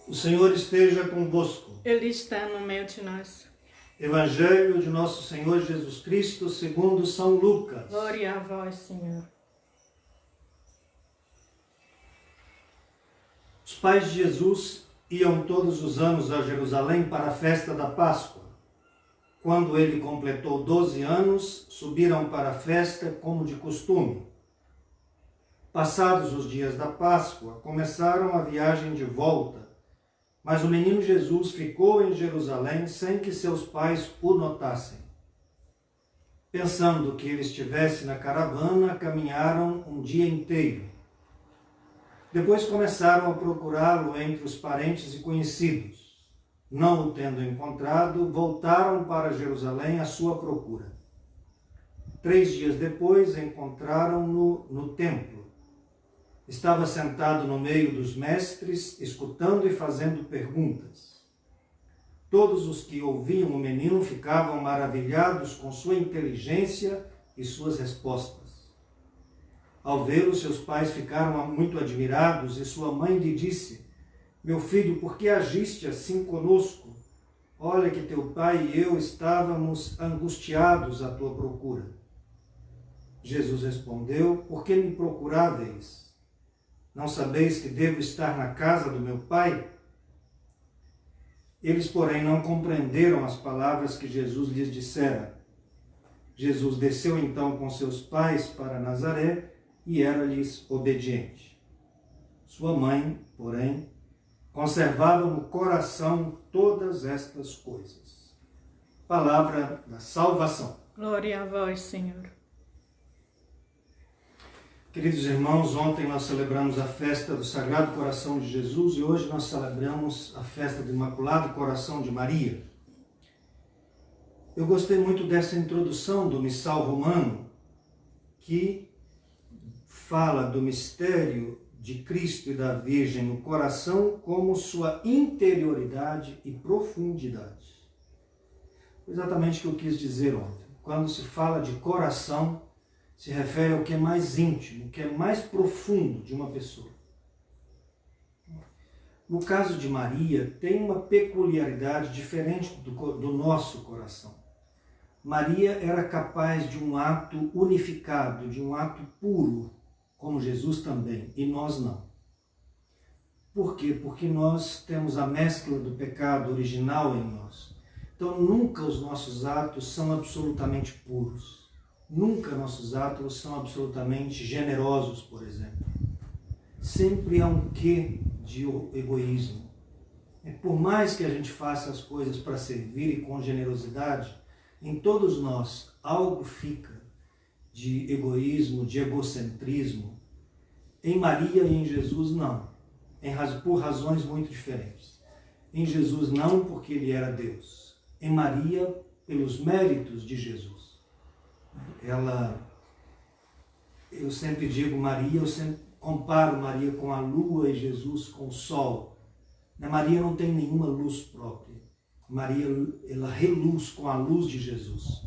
O Senhor esteja convosco. Ele está no meio de nós. Evangelho de nosso Senhor Jesus Cristo segundo São Lucas. Glória a vós, Senhor. Os pais de Jesus iam todos os anos a Jerusalém para a festa da Páscoa. Quando ele completou 12 anos, subiram para a festa como de costume. Passados os dias da Páscoa, começaram a viagem de volta, mas o menino Jesus ficou em Jerusalém sem que seus pais o notassem. Pensando que ele estivesse na caravana, caminharam um dia inteiro. Depois começaram a procurá-lo entre os parentes e conhecidos. Não o tendo encontrado, voltaram para Jerusalém à sua procura. 3 dias depois, encontraram-no no templo. Estava sentado no meio dos mestres, escutando e fazendo perguntas. Todos os que ouviam o menino ficavam maravilhados com sua inteligência e suas respostas. Ao vê-lo, seus pais ficaram muito admirados e sua mãe lhe disse: "Meu filho, por que agiste assim conosco? Olha que teu pai e eu estávamos angustiados à tua procura." Jesus respondeu: "Por que me procuráveis? Não sabeis que devo estar na casa do meu pai?" Eles, porém, não compreenderam as palavras que Jesus lhes dissera. Jesus desceu então com seus pais para Nazaré e era-lhes obediente. Sua mãe, porém, conservava no coração todas estas coisas. Palavra da salvação. Glória a vós, Senhor. Queridos irmãos, ontem nós celebramos a festa do Sagrado Coração de Jesus e hoje nós celebramos a festa do Imaculado Coração de Maria. Eu gostei muito dessa introdução do Missal Romano, que fala do mistério de Cristo e da Virgem no coração como sua interioridade e profundidade. Exatamente o que eu quis dizer ontem. Quando se fala de coração, se refere ao que é mais íntimo, o que é mais profundo de uma pessoa. No caso de Maria, tem uma peculiaridade diferente do nosso coração. Maria era capaz de um ato unificado, de um ato puro, como Jesus também, e nós não. Por quê? Porque nós temos a mescla do pecado original em nós. Então, nunca os nossos atos são absolutamente puros. Nunca nossos atos são absolutamente generosos, por exemplo. Sempre há um quê de egoísmo. Por mais que a gente faça as coisas para servir e com generosidade, em todos nós algo fica de egoísmo, de egocentrismo. Em Maria e em Jesus, não. Por razões muito diferentes. Em Jesus, não, porque ele era Deus. Em Maria, pelos méritos de Jesus. Eu sempre digo Maria, eu sempre comparo Maria com a lua e Jesus com o sol. Maria não tem nenhuma luz própria. Maria, ela reluz com a luz de Jesus.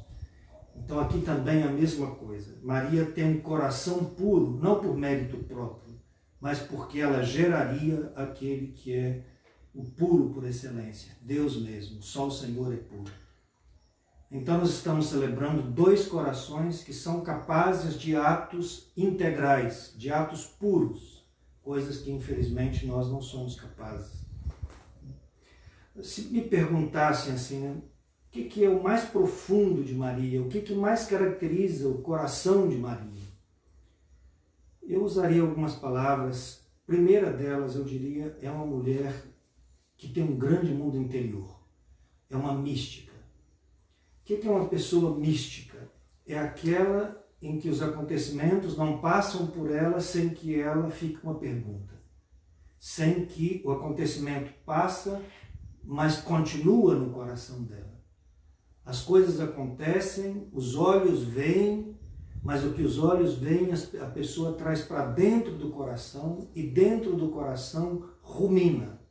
Então aqui também é a mesma coisa. Maria tem um coração puro, não por mérito próprio, mas porque ela geraria aquele que é o puro por excelência, Deus mesmo, só o Senhor é puro. Então nós estamos celebrando 2 corações que são capazes de atos integrais, de atos puros, coisas que infelizmente nós não somos capazes. Se me perguntassem assim, o que é o mais profundo de Maria, o que mais caracteriza o coração de Maria? Eu usaria algumas palavras. A primeira delas, eu diria, é uma mulher que tem um grande mundo interior, é uma mística. O que é uma pessoa mística? É aquela em que os acontecimentos não passam por ela sem que ela fique uma pergunta. Sem que o acontecimento passa, mas continua no coração dela. As coisas acontecem, os olhos veem, mas o que os olhos veem a pessoa traz para dentro do coração e dentro do coração rumina.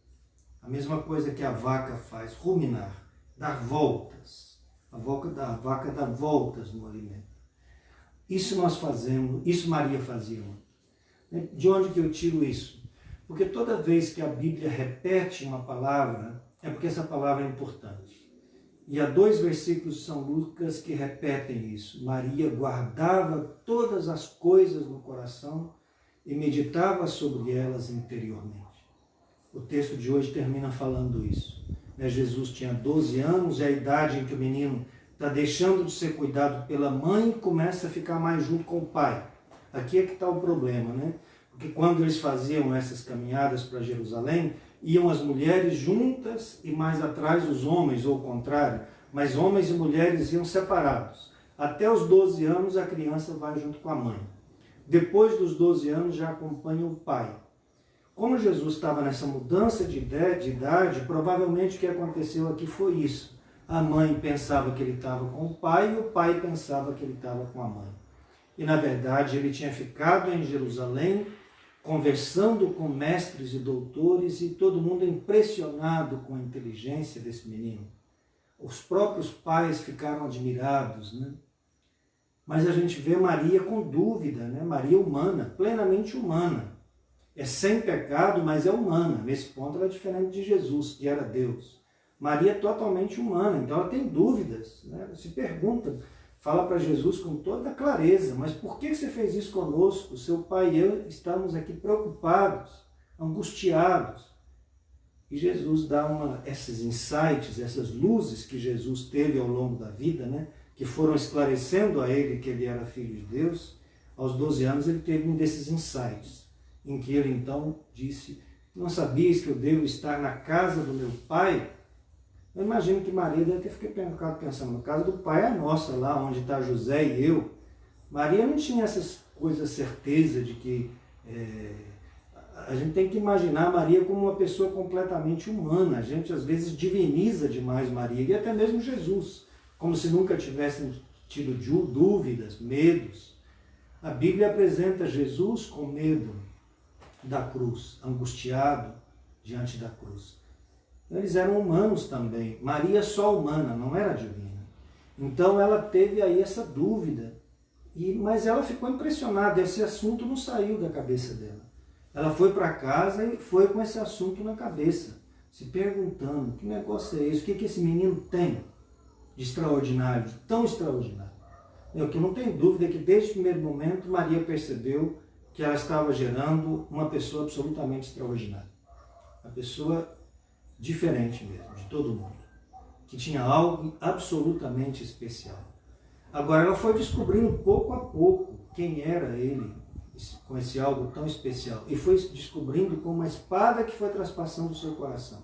A mesma coisa que a vaca faz, ruminar, dar voltas. A vaca dá voltas no alimento. Isso nós fazemos, isso Maria fazia. De onde que eu tiro isso? Porque toda vez que a Bíblia repete uma palavra, é porque essa palavra é importante. E há 2 versículos de São Lucas que repetem isso. Maria guardava todas as coisas no coração e meditava sobre elas interiormente. O texto de hoje termina falando isso. Jesus tinha 12 anos, é a idade em que o menino está deixando de ser cuidado pela mãe e começa a ficar mais junto com o pai. Aqui é que está o problema, né? Porque quando eles faziam essas caminhadas para Jerusalém, iam as mulheres juntas e mais atrás os homens, ou o contrário, mas homens e mulheres iam separados. Até os 12 anos a criança vai junto com a mãe. Depois dos 12 anos já acompanha o pai. Como Jesus estava nessa mudança de idade, provavelmente o que aconteceu aqui foi isso. A mãe pensava que ele estava com o pai e o pai pensava que ele estava com a mãe. E na verdade ele tinha ficado em Jerusalém, conversando com mestres e doutores e todo mundo impressionado com a inteligência desse menino. Os próprios pais ficaram admirados, né? Mas a gente vê Maria com dúvida, né? Maria humana, plenamente humana. É sem pecado, mas é humana. Nesse ponto ela é diferente de Jesus, que era Deus. Maria é totalmente humana, então ela tem dúvidas, né? Ela se pergunta, fala para Jesus com toda clareza, mas por que você fez isso conosco? Seu pai e eu estamos aqui preocupados, angustiados. E Jesus dá esses insights, essas luzes que Jesus teve ao longo da vida, né? Que foram esclarecendo a ele que ele era filho de Deus. Aos 12 anos ele teve um desses insights, em que ele então disse, não sabias que eu devo estar na casa do meu pai? Eu imagino que Maria deve ter ficado pensando, na casa do pai é a nossa, lá onde está José e eu. Maria não tinha essas coisas, certeza de que... a gente tem que imaginar Maria como uma pessoa completamente humana. A gente às vezes diviniza demais Maria, e até mesmo Jesus, como se nunca tivessem tido dúvidas, medos. A Bíblia apresenta Jesus com medo da cruz, angustiado diante da cruz. Eles eram humanos também. Maria só humana, não era divina. Então ela teve aí essa dúvida, mas ela ficou impressionada, esse assunto não saiu da cabeça dela. Ela foi para casa e foi com esse assunto na cabeça, se perguntando, que negócio é esse? O que esse menino tem de extraordinário, de tão extraordinário? O que não tem dúvida é que desde o primeiro momento Maria percebeu que ela estava gerando uma pessoa absolutamente extraordinária. Uma pessoa diferente mesmo, de todo mundo, que tinha algo absolutamente especial. Agora ela foi descobrindo pouco a pouco quem era ele, com esse algo tão especial, e foi descobrindo com uma espada que foi traspassando o seu coração.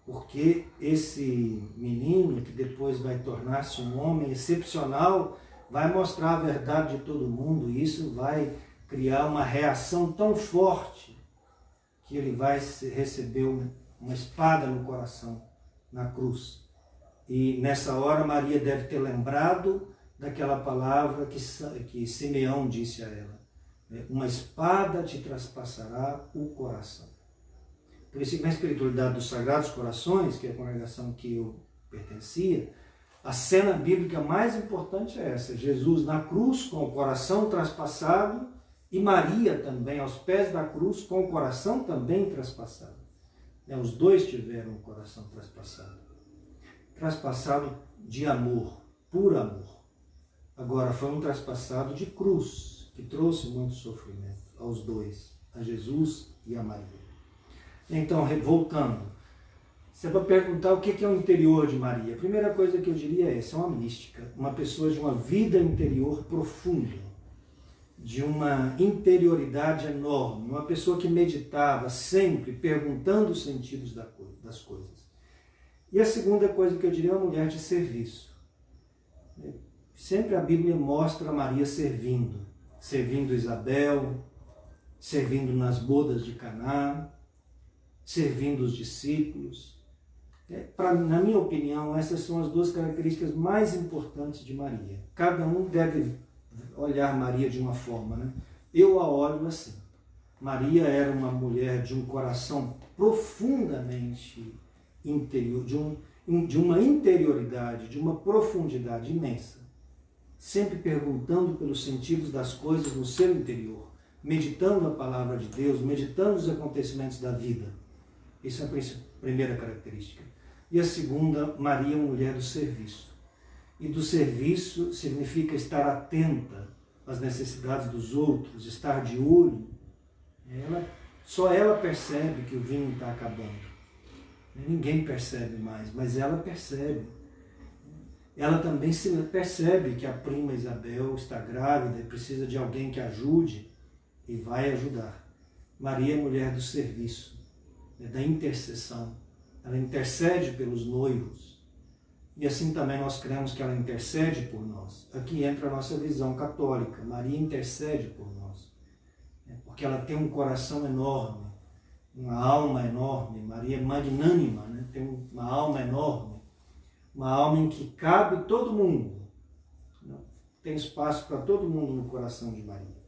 Porque esse menino, que depois vai tornar-se um homem excepcional, vai mostrar a verdade de todo mundo, e isso vai criar uma reação tão forte que ele vai receber uma espada no coração, na cruz. E nessa hora Maria deve ter lembrado daquela palavra que Simeão disse a ela. Uma espada te traspassará o coração. Por isso que na espiritualidade dos Sagrados Corações, que é a congregação que eu pertencia, a cena bíblica mais importante é essa. Jesus na cruz com o coração traspassado e Maria também aos pés da cruz com o coração também traspassado. Os dois tiveram o coração traspassado. Traspassado de amor, por amor. Agora foi um traspassado de cruz, que trouxe muito sofrimento aos dois, a Jesus e a Maria. Então, voltando, se é para perguntar o que é o interior de Maria, a primeira coisa que eu diria é essa, é uma mística, uma pessoa de uma vida interior profunda, de uma interioridade enorme, uma pessoa que meditava sempre, perguntando os sentidos das coisas. E a segunda coisa que eu diria é uma mulher de serviço. Sempre a Bíblia mostra Maria servindo Isabel, servindo nas bodas de Caná, servindo os discípulos. Na minha opinião, essas são as duas características mais importantes de Maria. Cada um deve olhar Maria de uma forma, né? Eu a olho assim. Maria era uma mulher de um coração profundamente interior, de uma interioridade, de uma profundidade imensa. Sempre perguntando pelos sentidos das coisas no seu interior. meditando a palavra de Deus, meditando os acontecimentos da vida. Essa é a primeira característica. E a segunda, Maria, mulher do serviço. E do serviço significa estar atenta às necessidades dos outros, estar de olho. Só ela percebe que o vinho está acabando. Ninguém percebe mais, mas ela percebe. Ela também percebe que a prima Isabel está grávida e precisa de alguém que ajude e vai ajudar. Maria é mulher do serviço, da intercessão. Ela intercede pelos noivos. E assim também nós cremos que ela intercede por nós. Aqui entra a nossa visão católica. Maria intercede por nós. Porque ela tem um coração enorme, uma alma enorme. Maria é magnânima, né? Tem uma alma enorme. Uma alma em que cabe todo mundo. Tem espaço para todo mundo no coração de Maria.